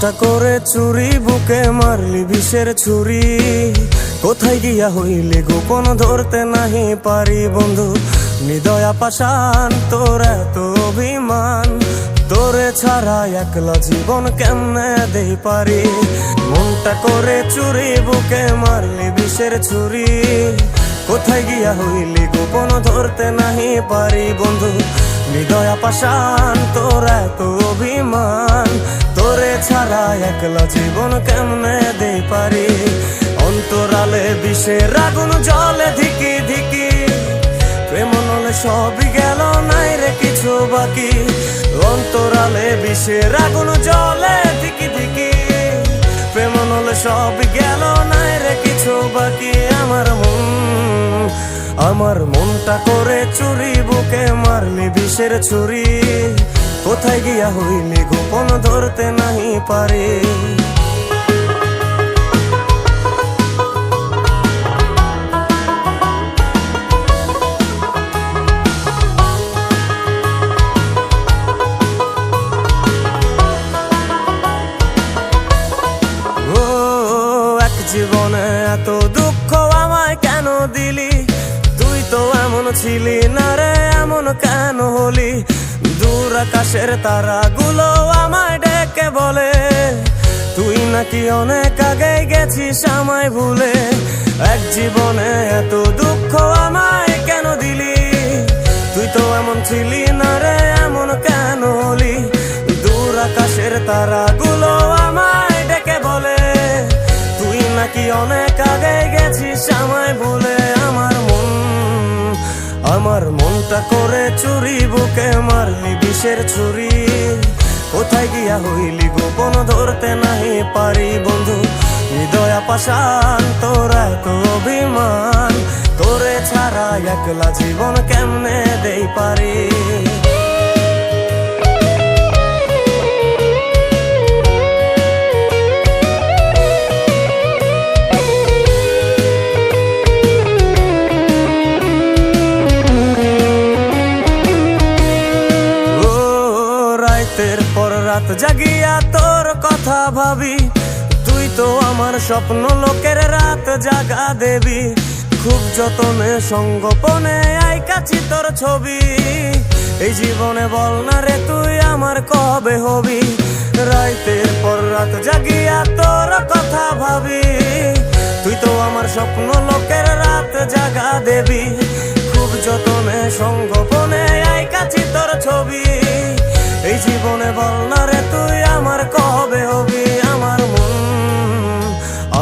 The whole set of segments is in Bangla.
মনটা করে চুরি, বুকে মারলি বিষের ছুরি। কোথায় গিয়া হইলি গোপন, ধরতে নাহি পারি বন্ধু। হৃদয় পাষাণ, তোর এত অভিমান, তোরে ছাড়া একলা জীবন কেমনে দেই পারি। মনটা করে চুরি, বুকে মারলি বিষের ছুরি। কোথায় গিয়া হইলি গোপন, ধরতে নাহি পারি বন্ধু। হৃদয় পাষাণ, তোর এত অভিমান, তোরে ছাড়া একলা জীবন কেমনে দেই পারি। অন্তরালে বিষের আগুন জ্বলে ধিকি ধিকি, প্রেম নলে সবই গেল, নাই রে কিছু বাকি। অন্তরালে বিষের আগুন জ্বলে ধিকি ধিকি, প্রেম নলে সবই গেল, নাই রে কিছু বাকি। আমার মনটা করে চুরি, বুকে মারলি বিষের ছুরি। কোথায় গিয়া হইলি গোপন, ধরতে নাহি পারি। এক জীবনে এত দুঃখ আমায় কেন দিলি? তুই তো এমন ছিলি না রে, এমন কেন হলি? দূর আকাশের তারাগুলো আমায় ডেকে বলে, তুই নাকি অনেক আগে গেছিস আমায় ভুলে। এক জীবনে এত দুঃখ আমায় কেন দিলি? তুই তো এমন ছিলি না রে, এমন কেন হলি? দূর আকাশের তারাগুলো আমায় ডেকে বলে, তুই নাকি অনেক আগে গেছিস আমায় ভুলে। আমার মনটা করে চুরি, বুকে মারলি বিষের ছুরি। কোথায় গিয়া হইলি গোপন, ধরতে নাহি পারি বন্ধু। হৃদয় পাষাণ, তোর এত অভিমান, তোরে ছাড়া একলা জীবন কেমনে দেই পারি। রাতের পর রাত জাগিয়া তোর কথা ভাবি, তুই তো আমার স্বপ্ন লোকের রাত জাগা দেবী। খুব যতনে সঙ্গোপনে আইকাছি তোর ছবি। এই জীবনে বল না রে তুই আমার কবে হবি? রাতের পর রাত জাগিয়া তোর কথা ভাবি, তুই তো আমার স্বপ্ন লোকের রাত জাগা দেবী। খুব যতনে সঙ্গোপনে আইকাছি তোর ছবি। এই জীবনে বল না রে তুই আমার কবে হবি?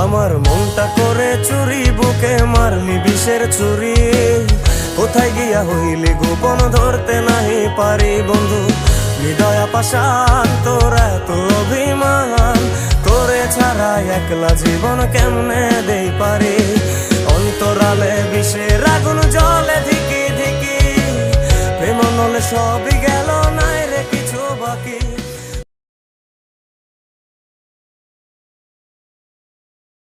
আমার মনটা করে চুরি, বুকে মারলি বিষের ছুরি। কোথায় গিয়া হইলি গোপন, ধরতে নাহি পারি বন্ধু। হৃদয় পাষাণ, তোর এত অভিমান, তোরে ছাড়া একলা জীবন কেমনে দেই পারি। অন্তরালে বিষের আগুন জ্বলে ধিকি ধিকি, প্রেম নলে সবই গেল, নাই রে কিছু বাকি।